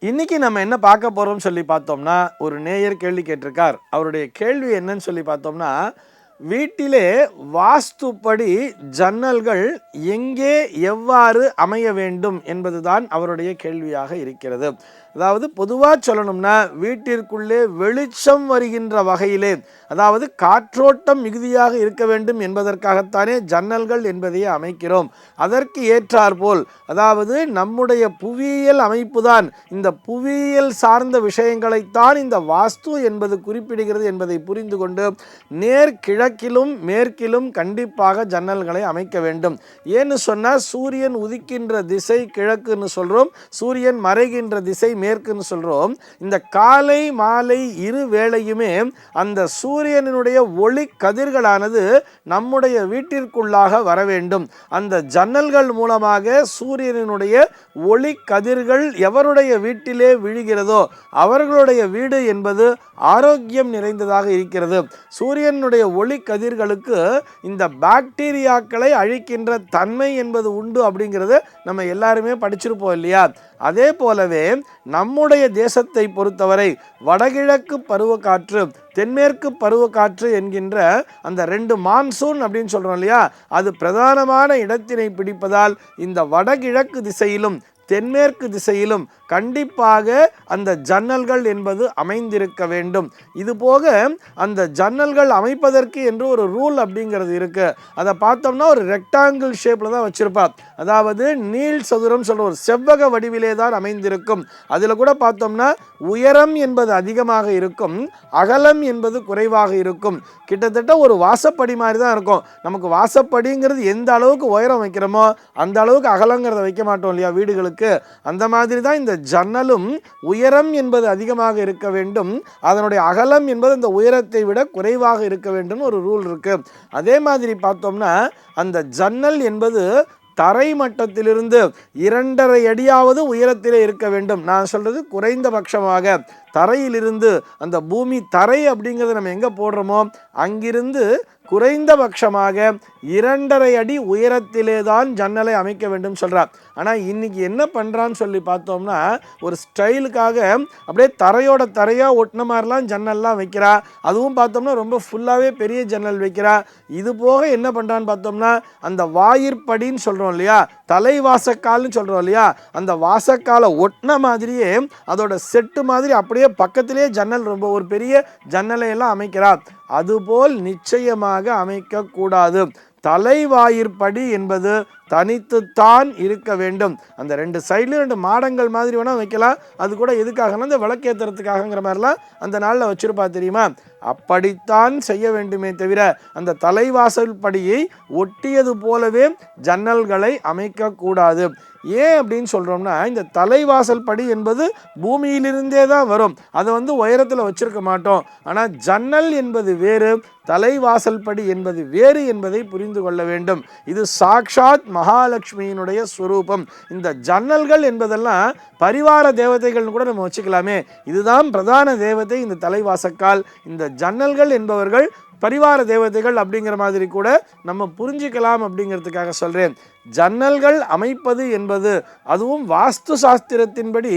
இன்னைக்கு நம்ம என்ன பார்க்க போறோம்னு சொல்லி பார்த்தோம்னா, ஒரு நேயர் கேள்வி கேட்டிருக்கார். அவருடைய கேள்வி என்னன்னு சொல்லி பார்த்தோம்னா, வீட்டிலே வாஸ்துப்படி ஜன்னல்கள் எங்கே எவ்வாறு அமைய வேண்டும் என்பதுதான் அவருடைய கேள்வியாக இருக்கிறது. அதாவது பொதுவாக சொல்லணும்னா, வீட்டிற்குள்ளே வெளிச்சம் வருகின்ற வகையிலே, அதாவது காற்றோட்டம் மிகுதியாக இருக்க வேண்டும் என்பதற்காகத்தானே ஜன்னல்கள் என்பதையே அமைக்கிறோம். அதற்கு ஏற்றாற்போல், அதாவது நம்முடைய புவியியல் அமைப்பு தான், இந்த புவியியல் சார்ந்த விஷயங்களைத்தான் இந்த வாஸ்து என்பது குறிப்பிடுகிறது என்பதை புரிந்து கொண்டு நேர் கிழக்கிலும் மேற்கிலும் கண்டிப்பாக ஜன்னல்களை அமைக்க வேண்டும். ஏன்னு சொன்னால், சூரியன் உதிக்கின்ற திசை கிழக்குன்னு சொல்கிறோம், சூரியன் மறைகின்ற திசை மேற்குன்னு சொல்கிறோம். இந்த காலை மாலை இரு வேளையுமே அந்த சூரியனுடைய ஒளி கதிர்களானது நம்முடைய வீட்டிற்குள்ளாக வர வேண்டும். அந்த ஜன்னல்கள் மூலமாக சூரியனுடைய ஒளி கதிர்கள் எவருடைய வீட்டிலே விழுகிறதோ அவர்களுடைய வீடு என்பது ஆரோக்கியம் நிறைந்ததாக இருக்கிறது. சூரியனுடைய ஒளி கதிர்களுக்கு இந்த பாக்டீரியாக்களை அழிக்கின்ற தன்மை என்பது உண்டு அப்படிங்கிறது நம்ம எல்லாருமே படிச்சிருப்போம் இல்லையா? அதே போலவே நம்முடைய தேசத்தை பொறுத்தவரை வடகிழக்கு பருவக்காற்று, தென்மேற்கு பருவக்காற்று என்கின்ற அந்த 2 மான்சூன் அப்படின்னு சொல்கிறோம் இல்லையா, அது பிரதானமான இடத்தினை பிடிப்பதால் இந்த வடகிழக்கு திசையிலும் தென்மேற்கு திசையிலும் கண்டிப்பாக அந்த ஜன்னல்கள் என்பது அமைந்திருக்க வேண்டும். இதுபோக அந்த ஜன்னல்கள் அமைப்பதற்கு என்று ஒரு ரூல் அப்படிங்கிறது இருக்கு. அதை பார்த்தோம்னா ஒரு ரெக்டாங்கிள் ஷேப்பில் தான் வச்சிருப்பார். அதாவது நீள் சதுரம் சொல்ற ஒரு செவ்வக வடிவிலே தான் அமைந்திருக்கும். அதில் கூட பார்த்தோம்னா உயரம் என்பது அதிகமாக இருக்கும், அகலம் என்பது குறைவாக இருக்கும். கிட்டத்தட்ட ஒரு வாசப்படி மாதிரி தான் இருக்கும். நமக்கு வாசப்படிங்கிறது எந்த அளவுக்கு உயரம் வைக்கிறோமோ அந்த அளவுக்கு அகலங்கிறத வைக்க மாட்டோம் இல்லையா வீடுகளுக்கு. அந்த மாதிரி தான் இந்த ஜன்னலும் உயரம் என்பது அதிகமாக இருக்க வேண்டும், அதனுடைய அகலம் என்பது அந்த உயரத்தை விட குறைவாக இருக்க வேண்டும் ஒரு ரூல் இருக்கு. அதே மாதிரி பார்த்தோம்னா அந்த ஜன்னல் என்பது தரை மட்டத்திலிருந்து 2.5 அடியாவது உயரத்திலே இருக்க வேண்டும். நான் சொல்றது குறைந்தபட்சமாக தரையிலிருந்து, அந்த பூமி தரை அப்படிங்கிறத நம்ம எங்கே போடுறோமோ அங்கிருந்து குறைந்தபட்சமாக 2.5 அடி உயரத்திலே தான் ஜன்னலை அமைக்க வேண்டும் சொல்கிறார். ஆனால் இன்னைக்கு என்ன பண்ணுறான்னு சொல்லி பார்த்தோம்னா, ஒரு ஸ்டைலுக்காக அப்படியே தரையோட தரையாக ஒட்டின மாதிரிலாம் ஜன்னல்லாம் வைக்கிறா. அதுவும் பார்த்தோம்னா ரொம்ப ஃபுல்லாகவே பெரிய ஜன்னல் வைக்கிறா. இது போக என்ன பண்ணுறான்னு பார்த்தோம்னா, அந்த வாயிற்படின்னு சொல்கிறோம் இல்லையா, தலைவாசக்கால்னு சொல்கிறோம் இல்லையா, அந்த வாசக்காலை ஒட்டின மாதிரியே அதோட செட்டு மாதிரி அப்படியே பக்கத்திலே ஜன்னல், ரொம்ப ஒரு பெரிய ஜன்னலை எல்லாம் அமைக்கிறார். அதுபோல் நிச்சயமாக அமைக்கக்கூடாது. தலைவாயிற்படி என்பது தனித்துத்தான் இருக்க வேண்டும். அந்த 2 சைட்லையும் 2 மாடங்கள் மாதிரி வேணால் வைக்கலாம். அது கூட எதுக்காகனா இந்த விளக்கேற்றுறதுக்காகங்கிற மாதிரிலாம் அந்த நாளில் வச்சுருப்பா தெரியுமா. அப்படித்தான் செய்ய வேண்டுமே தவிர அந்த தலைவாசல் படியை ஒட்டியது போலவே ஜன்னல்களை அமைக்கக்கூடாது. ஏன் அப்படின்னு சொல்கிறோம்னா, இந்த தலைவாசல் படி என்பது பூமியிலிருந்தே தான் வரும், அதை உயரத்தில் வச்சிருக்க மாட்டோம். ஆனால் ஜன்னல் என்பது வேறு, தலைவாசல் படி என்பது வேறு என்பதை புரிந்து கொள்ள வேண்டும். இது சாக்ஷாத் மகாலட்சுமியினுடைய ஸ்வரூபம். இந்த ஜன்னல்கள் என்பதெல்லாம் பரிவார தேவதைகள்னு கூட நம்ம வச்சுக்கலாமே. இதுதான் பிரதான தேவதை இந்த தலைவாசக்கால். இந்த ஜன்னல்கள் என்பவர்கள் பரிவார தேவதைகள் அப்படிங்கிற மாதிரி கூட நம்ம புரிஞ்சிக்கலாம் அப்படிங்கிறதுக்காக சொல்கிறேன். ஜன்னல்கள் அமைப்பது என்பது, அதுவும் வாஸ்து சாஸ்திரத்தின்படி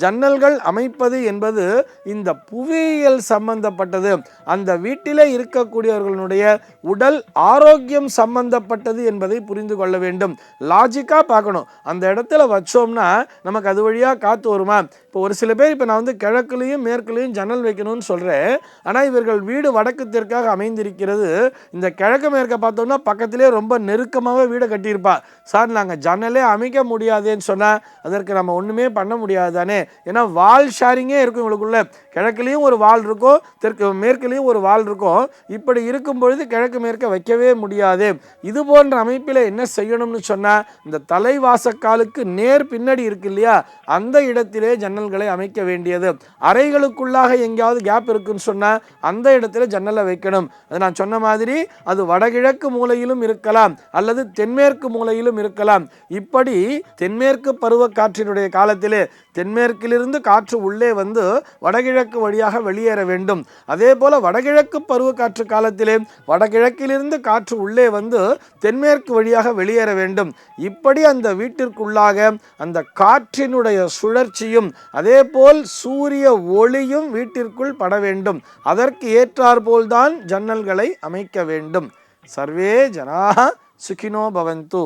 ஜன்னல்கள் அமைப்பது என்பது இந்த புவியியல் சம்பந்தப்பட்டது, அந்த வீட்டிலே இருக்கக்கூடியவர்களுடைய உடல் ஆரோக்கியம் சம்பந்தப்பட்டது என்பதை புரிந்து கொள்ள வேண்டும். லாஜிக்காக பார்க்கணும். அந்த இடத்துல வச்சோம்னா நமக்கு அது வழியாக காற்று வருமா? இப்போ ஒரு சில பேர், இப்போ நான் கிழக்குலையும் மேற்குலையும் ஜன்னல் வைக்கணும்னு சொல்கிறேன். ஆனால் இவர்கள் வீடு வடக்கு தெற்காக அமைந்திருக்கிறது. இந்த கிழக்கு மேற்க பார்த்தோம்னா பக்கத்திலே ரொம்ப நெருக்கமாகவே வீடை கட்டியிருப்பா. சார் நாங்கள் ஜன்னலே அமைக்க முடியாதுன்னு சொன்னால் அதற்கு நம்ம ஒன்றுமே பண்ண முடியாது தானே. ஏன்னா வால் ஷேரிங்கே இருக்கும் இவங்களுக்குள்ள. கிழக்குலேயும் ஒரு வால் இருக்கும், மேற்குலேயும் ஒரு வால் இருக்கும். இப்படி இருக்கும் பொழுது கிழக்கு மேற்க வைக்கவே முடியாது. இது போன்ற அமைப்பில் என்ன செய்யணும்னு சொன்னால், இந்த தலைவாசக்காலுக்கு நேர் பின்னாடி இருக்கு இல்லையா, அந்த இடத்திலே ஜன்னல்களை அமைக்க வேண்டியது. அறைகளுக்குள்ளாக எங்கேயாவது கேப் இருக்குன்னு சொன்னால் அந்த இடத்துல ஜன்னலை வைக்கணும். அது நான் சொன்ன மாதிரி அது வடகிழக்கு மூலையிலும் இருக்கலாம் அல்லது தென்மேற்கு மூலையில் திசையிலும் இருக்கலாம். இப்படி தென்மேற்கு பருவக்காற்றினுடைய காலத்திலே தென்மேற்கிலிருந்து காற்று உள்ளே வந்து வடகிழக்கு வழியாக வெளியேற வேண்டும். அதே போல வடகிழக்கு பருவக்காற்று காலத்திலே வடகிழக்கிலிருந்து காற்று உள்ளே வந்து தென்மேற்கு வழியாக வெளியேற வேண்டும். இப்படி அந்த வீட்டிற்குள்ளாக அந்த காற்றினுடைய சுழற்சியும் அதே போல் சூரிய ஒளியும் வீட்டிற்குள் பட வேண்டும். அதற்கு ஏற்றாற்போல்தான் ஜன்னல்களை அமைக்க வேண்டும். சர்வே ஜனாः சுகினோ பவந்து.